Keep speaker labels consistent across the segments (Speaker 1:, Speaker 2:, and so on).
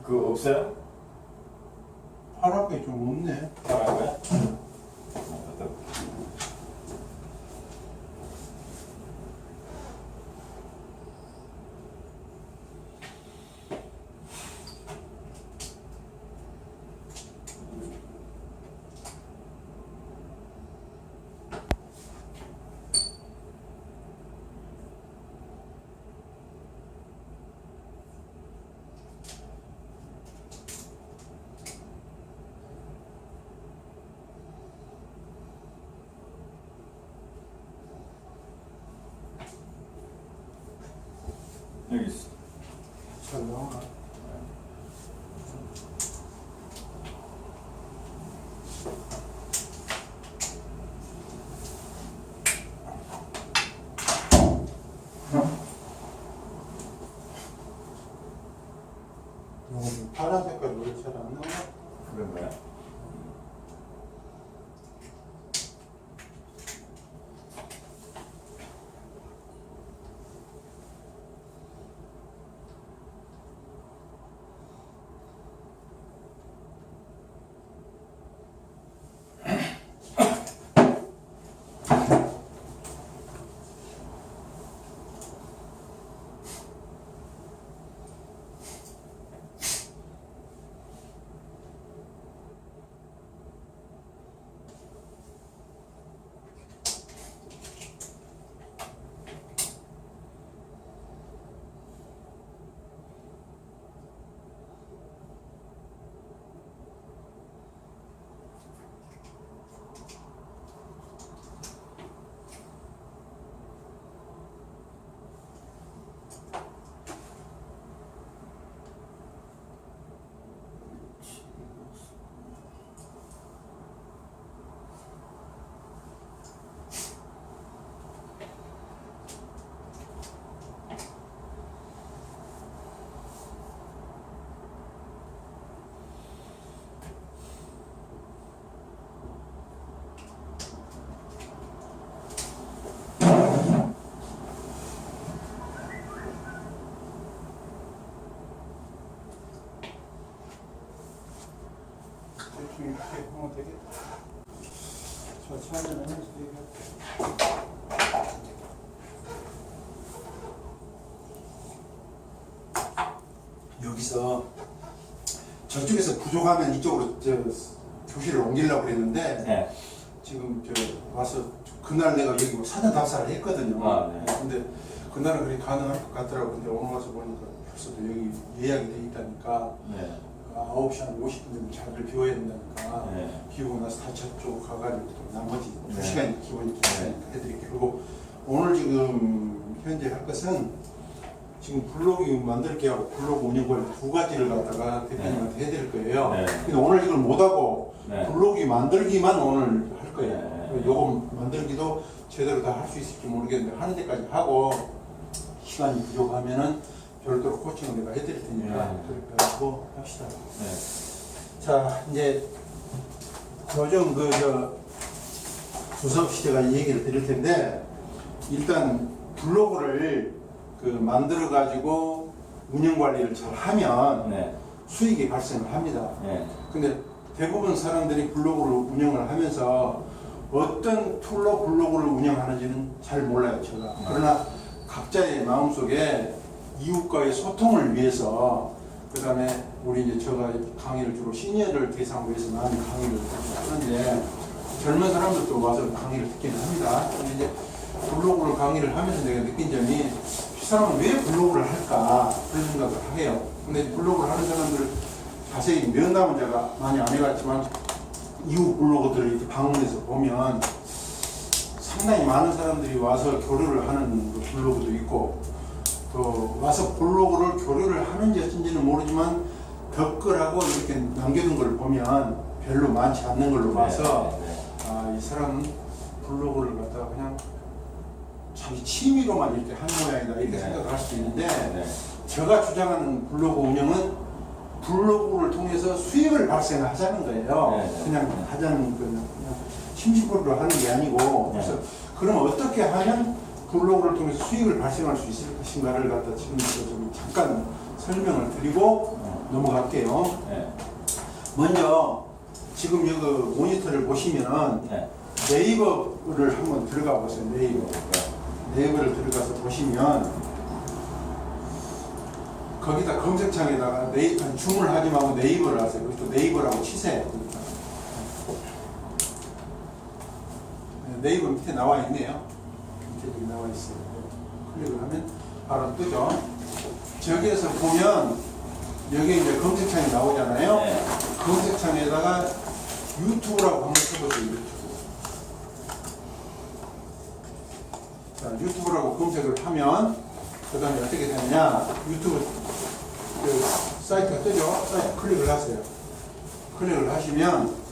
Speaker 1: 그거 없어요?
Speaker 2: 파랗게 좀 없네.
Speaker 1: 파란 거야? 여기 있어.
Speaker 2: 잘 나오나? 파란 색깔 노래 잘 안 나와?
Speaker 1: 그런 거야?
Speaker 2: 대충 이렇게 하면 되겠다. 저 차는 하면서 되겠다. 여기서 저쪽에서 부족하면 이쪽으로 교실을 옮기려고 그랬는데
Speaker 1: 네.
Speaker 2: 지금 와서 그날 내가 여기 뭐 사전 답사를 했거든요.
Speaker 1: 아, 네.
Speaker 2: 근데 그날은 그게 가능할 것 같더라고. 근데 오늘 와서 보니까 벌써도 여기 예약이 돼 있다니까
Speaker 1: 네.
Speaker 2: 9시 한 50분 정도 자리를 비워야 된다니까
Speaker 1: 네.
Speaker 2: 비우고 나서 다 저쪽 가가지고 또 나머지
Speaker 1: 네.
Speaker 2: 2시간 기본이 해드릴게요. 그리고 오늘 지금 현재 할 것은 지금 블로그 만들기 하고 블로그 운영을 두 가지를 갖다가 대표님한테 해드릴 거예요.
Speaker 1: 네.
Speaker 2: 근데 오늘 이걸 못하고
Speaker 1: 네.
Speaker 2: 블로그 만들기만 오늘 할 거예요.
Speaker 1: 네.
Speaker 2: 요거 만들기도 제대로 다 할 수 있을지 모르겠는데 하는 데까지 하고 시간이 부족하면은 별도로 코칭을 내가 해드릴 테니까
Speaker 1: 네.
Speaker 2: 그렇게 가지고 합시다.
Speaker 1: 네.
Speaker 2: 자, 이제 요즘 수석 시대가 얘기를 드릴 텐데 일단 블로그를 만들어 가지고 운영 관리를 잘 하면
Speaker 1: 네.
Speaker 2: 수익이 발생을 합니다.
Speaker 1: 네.
Speaker 2: 근데 대부분 사람들이 블로그를 운영을 하면서 어떤 툴로 블로그를 운영하는지는 잘 몰라요, 제가. 그러나 각자의 마음속에 이웃과의 소통을 위해서 그다음에 우리 이제 제가 강의를 주로 시니어를 대상으로 해서 많은 강의를 하는데 젊은 사람들도 와서 강의를 듣기는 합니다. 근데 이제 블로그를 강의를 하면서 내가 느낀 점이 이 사람은 왜 블로그를 할까 그런 생각을 해요. 근데 블로그를 하는 사람들을 자세히 면담은 제가 많이 안 해봤지만 이웃 블로거들을 이렇게 방문해서 보면 상당히 많은 사람들이 와서 교류를 하는 블로그도 있고 또 와서 블로그를 교류를 하는지 어쩐지는 모르지만 댓글하고 이렇게 남겨둔 걸 보면 별로 많지 않는 걸로 봐서 이 사람은 블로그를 갖다가 그냥 자기 취미로만 이렇게 한 모양이다 이렇게 생각을 할 수도 있는데 제가 주장하는 블로그 운영은 블로그를 통해서 수익을 발생하자는 거예요. 그냥 하자는 그냥 심심풀이로 하는 게 아니고 그래서 그럼 어떻게 하면 블로그를 통해서 수익을 발생할 수 있을 것인가를 갖다 지금 좀 잠깐 설명을 드리고 넘어갈게요.
Speaker 1: 네.
Speaker 2: 먼저 지금 여기 모니터를 보시면은
Speaker 1: 네.
Speaker 2: 네이버를 한번 들어가 보세요. 네이버를 들어가서 보시면 거기다 검색창에다가 줌을 하지 말고 네이버를 하세요. 그것도 네이버라고 치세요. 네이버 밑에 나와 있네요. 밑에 여기 나와 있어요. 클릭을 하면 바로 뜨죠. 저기에서 보면 여기 이제 검색창이 나오잖아요.
Speaker 1: 네.
Speaker 2: 검색창에다가 유튜브라고 한번 쳐보세요. 유튜브. 자, 유튜브라고 검색을 하면 그 다음에 어떻게 되느냐. 유튜브 그 사이트가 뜨죠. 사이트 클릭을 하세요. 클릭을 하시면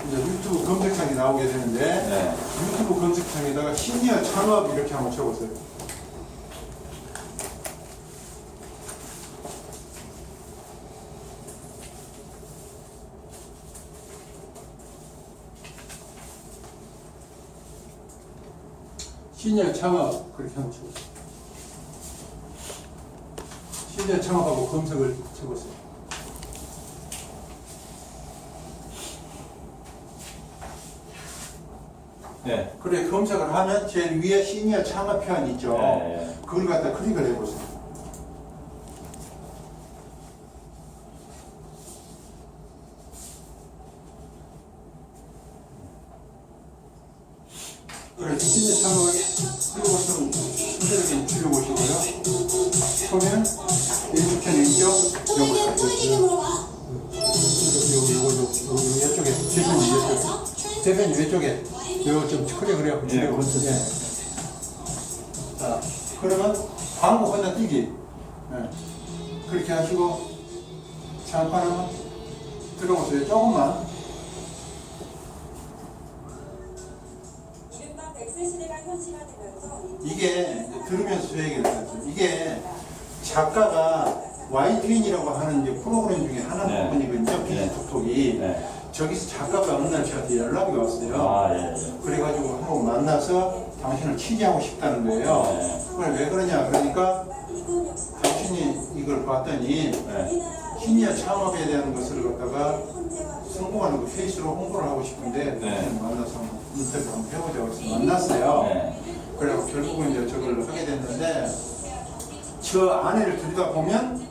Speaker 2: 이제 유튜브 검색창이 나오게 되는데
Speaker 1: 네.
Speaker 2: 유튜브 검색창에다가 시니어 창업 이렇게 한번 쳐보세요. 시니어 창업 그렇게 한번 쳐보세요. 시니어 창업하고 검색을 쳐보세요.
Speaker 1: 네.
Speaker 2: 그래 검색을 하면 제일 위에 시니어 창업 표현 있죠.
Speaker 1: 네.
Speaker 2: 그걸 갖다 클릭을 해보세요. 그래 시니어 창업을 그리고 좀 순서롭게 줄여보시고요. 보면 왼쪽편에 있죠. 요거 이쪽에 대표님 이쪽에 대표님 이쪽에 요거 좀 클릭을 해요.
Speaker 1: 예, 그렇죠.
Speaker 2: 자, 그러면 광고 건너뛰기. 예. 그렇게 하시고 잠깐 한번 들어보세요. 조금만.
Speaker 3: 이른바 100세 시대가 현실화되면서
Speaker 2: 이게 들으면서 저 얘기를 했어요. 이게 작가가 YTN이라고 하는 이제 프로그램 중에 하나
Speaker 1: 네.
Speaker 2: 부분이거든요. 비즈톡톡이.
Speaker 1: 네.
Speaker 2: 저기서 작가가 어느 날 저한테 연락이 왔어요.
Speaker 1: 아, 예.
Speaker 2: 그래가지고 한번 만나서 당신을 취재하고 싶다는 거예요.
Speaker 1: 네.
Speaker 2: 그래 왜 그러냐 그러니까
Speaker 3: 이건 역시
Speaker 2: 당신이 이걸 봤더니
Speaker 1: 네.
Speaker 2: 시니어 창업에 대한 것을 갖다가
Speaker 3: 현재와
Speaker 2: 성공하는 그 페이스로 홍보를 하고 싶은데
Speaker 1: 네.
Speaker 2: 당신을 만나서 한번 인터뷰 한번 해보자고 해서 만났어요.
Speaker 1: 네.
Speaker 2: 그래서 결국은 이제 저걸 하게 됐는데 저 안에를 들여다보면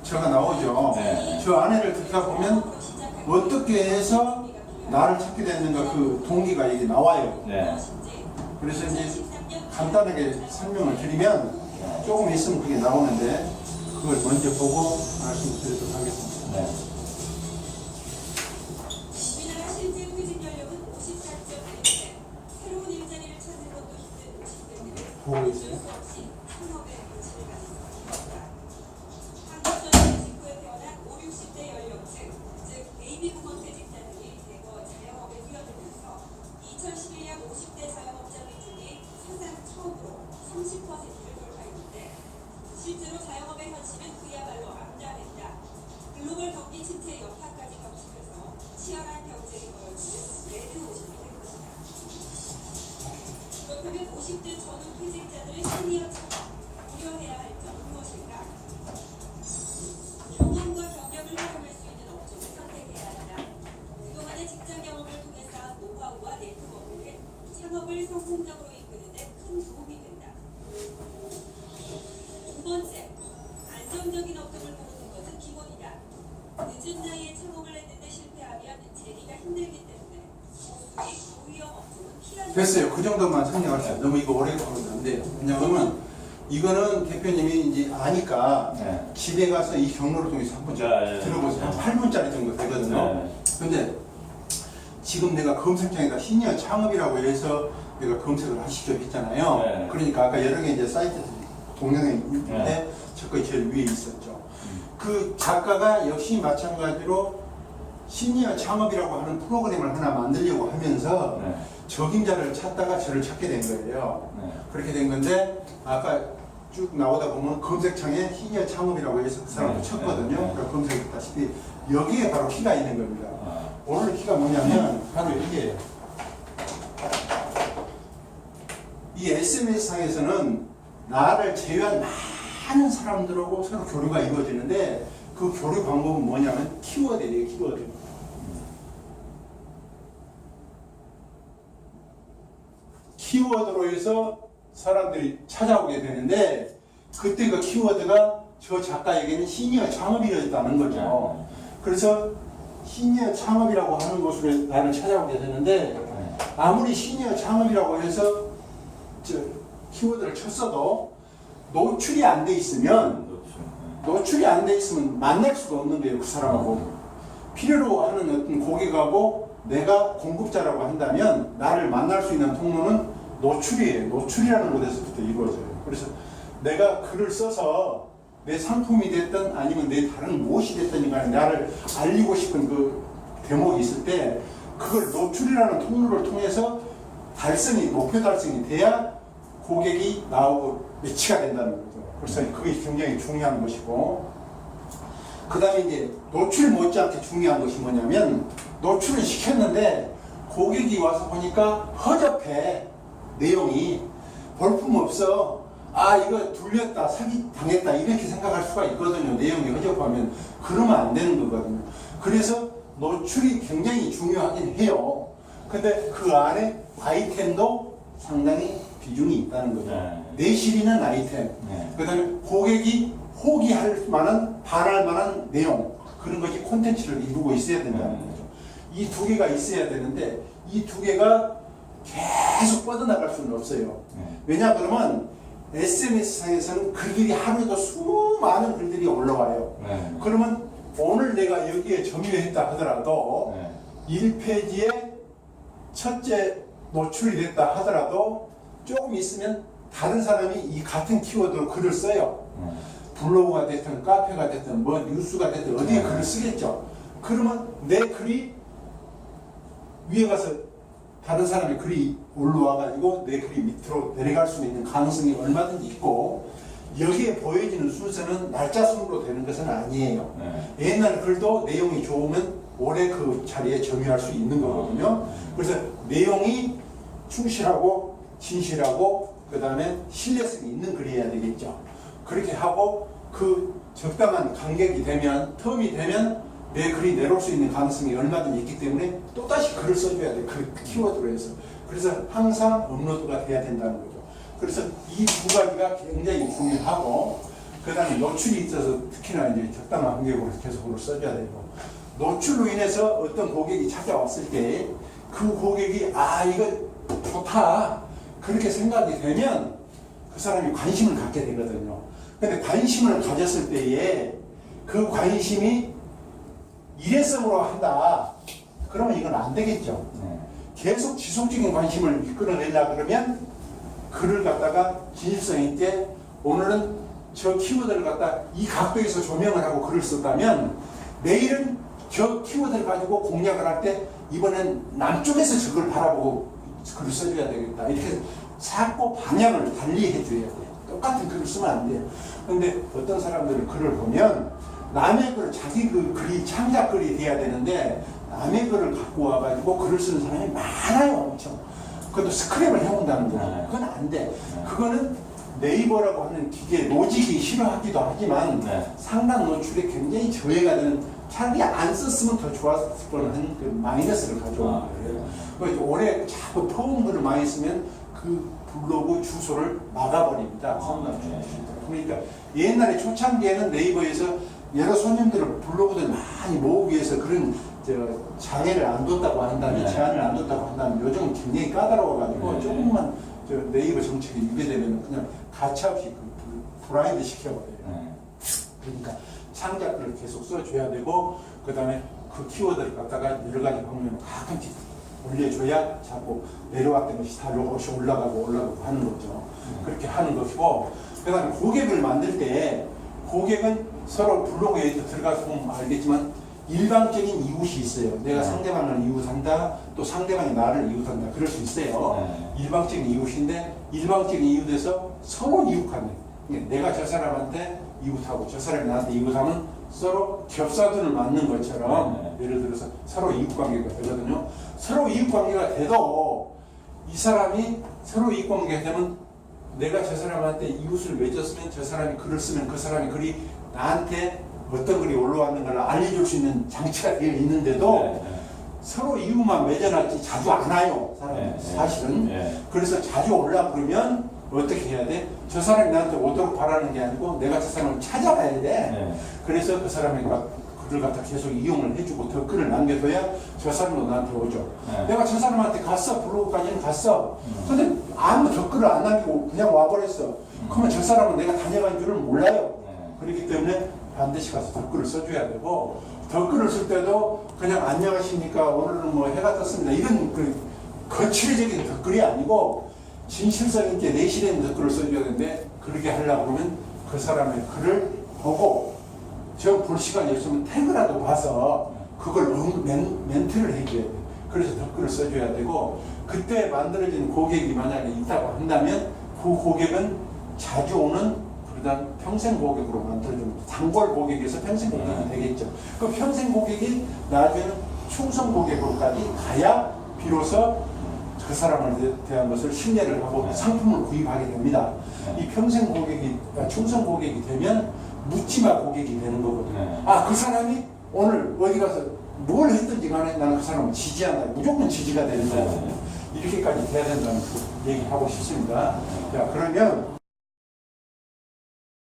Speaker 2: 저가 나오죠.
Speaker 1: 네.
Speaker 2: 저 안에를 들여다보면 어떻게 해서 나를 찾게 됐는가 그 동기가 이게 나와요.
Speaker 1: 네.
Speaker 2: 그래서 이제 간단하게 설명을 드리면 조금 있으면 그게 나오는데 그걸 먼저 보고 말씀드리도록 하겠습니다.
Speaker 1: 네.
Speaker 3: 우리나라 실제 퇴직 연령은 54.1세. 새로운 일자리를 찾는 것도 힘든 50대들은
Speaker 2: 보고 있어요?
Speaker 3: 어쩔 수 없이 창업에 관심을 갖는 것입니다. 한국전쟁 직후에 태어난 5, 60대 연령층, 즉 베이비 부먼 퇴직자들이 대거 자영업에 뛰어들면서 2011년 50대 자영업자 비중이 사상 처음으로 30%를 돌파했는데 실제로 자영업의 현실은 그야말로 암담했다. 글로벌 경기 침체 여파까지 겹치면서 치열한 경쟁이 벌어지는 레드오션이 된 것이다. 그렇다면 50대 전후 퇴직자들의 시니어 창업, 우려해야 할 점은 무엇일까? 경험과 경력을 활용할 수 있는 업종을 선택해야 한다. 그동안의 직장 경험을 통해 쌓은 노하우와 네트워크는 창업을 성공적으로 이끄는 데 큰 도움이 된다. 두 번째, 안정적인 업종을 고르는 것은 기본이다. 늦은 나이에 창업을 했는데 실패하면 재기가 힘들기 때문에 고수익, 고위험 업종은 피하는
Speaker 2: 됐어요. 그 정도만 설명하세요. 너무 이거 오래 걸으면 안 돼요. 왜냐하면 이거는 대표님이 이제 아니까
Speaker 1: 네.
Speaker 2: 집에 가서 이 경로를 통해서 한번
Speaker 1: 네.
Speaker 2: 들어보세요. 한 8분짜리 정도 되거든요.
Speaker 1: 네.
Speaker 2: 근데 지금 내가 검색창에다 시니어 창업이라고 해서 내가 검색을 하시죠 했잖아요.
Speaker 1: 네.
Speaker 2: 그러니까 아까 여러 개 이제 사이트들이 동영상이 있는데
Speaker 1: 네.
Speaker 2: 저 거의 제일 위에 있었죠. 그 작가가 역시 마찬가지로 시니어 창업이라고 하는 프로그램을 하나 만들려고 하면서
Speaker 1: 네.
Speaker 2: 적임자를 찾다가 저를 찾게 된 거예요.
Speaker 1: 네.
Speaker 2: 그렇게 된 건데 아까 쭉 나오다 보면 검색창에 시니어 창업이라고 해서 그 사람을
Speaker 1: 네.
Speaker 2: 쳤거든요.
Speaker 1: 네.
Speaker 2: 그래서 검색했다시피 여기에 바로 키가 있는 겁니다.
Speaker 1: 아.
Speaker 2: 오늘 키가 뭐냐면 바로 이게예요. 이게 SNS상에서는 나를 제외한 많은 사람들하고 서로 교류가 이루어지는데 그 교류 방법은 뭐냐면 키워드예요. 키워드. 키워드로 해서 사람들이 찾아오게 되는데 그때 그 키워드가 저 작가에게는 시니어 창업이었다는 거죠. 그래서 시니어 창업이라고 하는 곳으로 나를 찾아오게 되는데 아무리 시니어 창업이라고 해서 저 키워드를 쳤어도 노출이 안 돼 있으면 만날 수가 없는 거예요. 그 사람하고 필요로 하는 어떤 고객하고 내가 공급자라고 한다면 나를 만날 수 있는 통로는 노출이에요. 노출이라는 곳에서부터 이루어져요. 그래서 내가 글을 써서 내 상품이 됐든 아니면 내 다른 무엇이 됐든 간에 나를 알리고 싶은 그 대목이 있을 때 그걸 노출이라는 통로를 통해서 목표 달성이 돼야 고객이 나오고 매치가 된다는 거죠. 그래서 그게 굉장히 중요한 것이고, 그 다음에 이제 노출 못지않게 중요한 것이 뭐냐면 노출을 시켰는데 고객이 와서 보니까 허접해. 내용이 볼품없어. 아 이거 둘렸다 사기 당했다 이렇게 생각할 수가 있거든요. 내용이 허접하면. 그러면 안 되는 거거든요. 그래서 노출이 굉장히 중요하긴 해요. 근데 그 안에 아이템도 상당히 비중이 있다는 거죠. 내실 있는 아이템, 그 다음에 고객이 호기할 만한 반할 만한 내용, 그런 것이 콘텐츠를 이루고 있어야 된다는 거죠. 이 두 개가 있어야 되는데 이 두 개가 계속 뻗어나갈 수는 없어요. 왜냐 그러면 SNS상에서는 글들이 하루에도 수많은 글들이 올라와요. 그러면 오늘 내가 여기에 점유했다 하더라도 1페이지에 첫째 노출이 됐다 하더라도 조금 있으면 다른 사람이 이 같은 키워드로 글을 써요. 블로그가 됐든 카페가 됐든 뭐 뉴스가 됐든 어디에 글을 쓰겠죠. 그러면 내 글이 위에 가서 다른 사람의 글이 올라와가지고 내 글이 밑으로 내려갈 수 있는 가능성이 얼마든지 있고, 여기에 보여지는 순서는 날짜 순으로 되는 것은 아니에요. 옛날 글도 내용이 좋으면 오래 그 자리에 점유할 수 있는 거거든요. 그래서 내용이 충실하고 진실하고 그 다음에 신뢰성이 있는 글이어야 되겠죠. 그렇게 하고 그 적당한 간격이 되면, 텀이 되면 내 글이 내려올 수 있는 가능성이 얼마든지 있기 때문에 또다시 글을 써줘야 돼. 그 키워드로 해서. 그래서 항상 업로드가 돼야 된다는 거죠. 그래서 이 두 가지가 굉장히 중요하고, 그 다음에 노출이 있어서 특히나 이제 적당한 간격으로 계속 글을 써줘야 되고, 노출로 인해서 어떤 고객이 찾아왔을 때 그 고객이 아 이거 좋다 그렇게 생각이 되면 그 사람이 관심을 갖게 되거든요. 근데 관심을 가졌을 때에 그 관심이 일회성으로 한다 그러면 이건 안 되겠죠. 계속 지속적인 관심을 이끌어내려 그러면 글을 갖다가 진실성 있게 오늘은 저 키워드를 갖다 이 각도에서 조명을 하고 글을 썼다면 내일은 저 키워드를 가지고 공략을 할 때 이번엔 남쪽에서 저걸 바라보고 글을 써줘야 되겠다. 이렇게 자꾸 방향을 달리 해줘야 돼요. 똑같은 글을 쓰면 안 돼요. 근데 어떤 사람들은 글을 보면 남의 글을 자기 그 글이 창작 글이 돼야 되는데 남의 글을 갖고 와가지고 글을 쓰는 사람이 많아요. 엄청. 그것도 스크랩을 해온다는 거죠. 그건 안 돼. 그거는 네이버라고 하는 기계 로직이 싫어하기도 하지만 상당 노출에 굉장히 저해가 되는, 차라리 안 썼으면 더 좋았을 뻔한 그 마이너스를 가져오는 거예요. 그래서 올해 자꾸 포옹글을 많이 쓰면 그 블로그 주소를 막아버립니다. 그러니까 옛날에 초창기에는 네이버에서 여러 손님들을 블로그들 많이 모으기 위해서 그런 장애를 안 뒀다고 한다면, 제한을 안 뒀다고 한다면 요즘은 굉장히 까다로워가지고 조금만 네이버 정책이 유배되면 그냥 가차없이 그 브라인드 시켜버려요. 그러니까 창작글을 계속 써줘야 되고, 그 다음에 그 키워드를 갖다가 여러 가지 방면으로 가끔씩 올려줘야 자꾸 내려왔던 것이 다 요것이 올라가고 하는 거죠. 그렇게 하는 것이고, 그 다음에 고객을 만들 때 고객은 서로 블로그에 들어가서 보면 알겠지만 일방적인 이웃이 있어요. 내가 상대방을 이웃한다, 또 상대방이 나를 이웃한다. 그럴 수 있어요. 일방적인 이웃인데 일방적인 이웃에서 서로 이웃하는, 내가 저 사람한테 이웃하고 저 사람이 나한테 이웃하면 서로 겹사둔을 맞는 것처럼 예를 들어서 서로 이웃관계가 되거든요. 서로 이웃관계가 돼도 이 사람이 서로 이웃관계가 되면 내가 저 사람한테 이웃을 맺었으면 저 사람이 글을 쓰면 그 사람이 글이 나한테 어떤 글이 올라왔는가를 알려줄 수 있는 장치가 되어 있는데도
Speaker 1: 네.
Speaker 2: 서로 이웃만 맺어놨지 자주 안 와요. 사람이
Speaker 1: 네.
Speaker 2: 사실은.
Speaker 1: 네.
Speaker 2: 그래서 자주 오려고 그러면 어떻게 해야 돼? 저 사람이 나한테 오도록 바라는 게 아니고 내가 저 사람을 찾아가야 돼.
Speaker 1: 네.
Speaker 2: 그래서 그 사람이 글을 갖다 계속 이용을 해주고 댓글을 남겨둬야 저 사람도 나한테 오죠.
Speaker 1: 네.
Speaker 2: 내가 저 사람한테 갔어. 블로그까지는 갔어. 근데 아무 댓글을 안 남기고 그냥 와버렸어. 그러면 저 사람은 내가 다녀간 줄을 몰라요.
Speaker 1: 네.
Speaker 2: 그렇기 때문에 반드시 가서 댓글을 써줘야 되고, 댓글을 쓸 때도 그냥 안녕하십니까, 오늘은 뭐 해가 떴습니다, 이런 그 거칠적인 댓글이 아니고 진실성 있게 내실에 있는 댓글을 써줘야 되는데, 그렇게 하려고 그러면 그 사람의 글을 보고 저 볼 시간이 없으면 태그라도 봐서 그걸 멘트를 해줘야 돼. 그래서 댓글을 써줘야 되고, 그때 만들어진 고객이 만약에 있다고 한다면 그 고객은 자주 오는 그러다 평생 고객으로 만들어줍니다. 단골 고객에서 평생 고객이 되겠죠. 그 평생 고객이 나중에는 충성 고객으로까지 가야 비로소 그 사람을 대한 것을 신뢰를 하고 상품을 구입하게 됩니다. 이 평생 고객이, 충성 고객이 되면 묻지마 고객이 되는 거거든요. 아, 그 사람이 오늘 어디 가서 뭘 했든지 간에 나는 그 사람을 지지한다. 무조건 지지가 되는 거거든요. 이렇게까지 돼야 된다는 그 얘기하고 싶습니다. 자, 그러면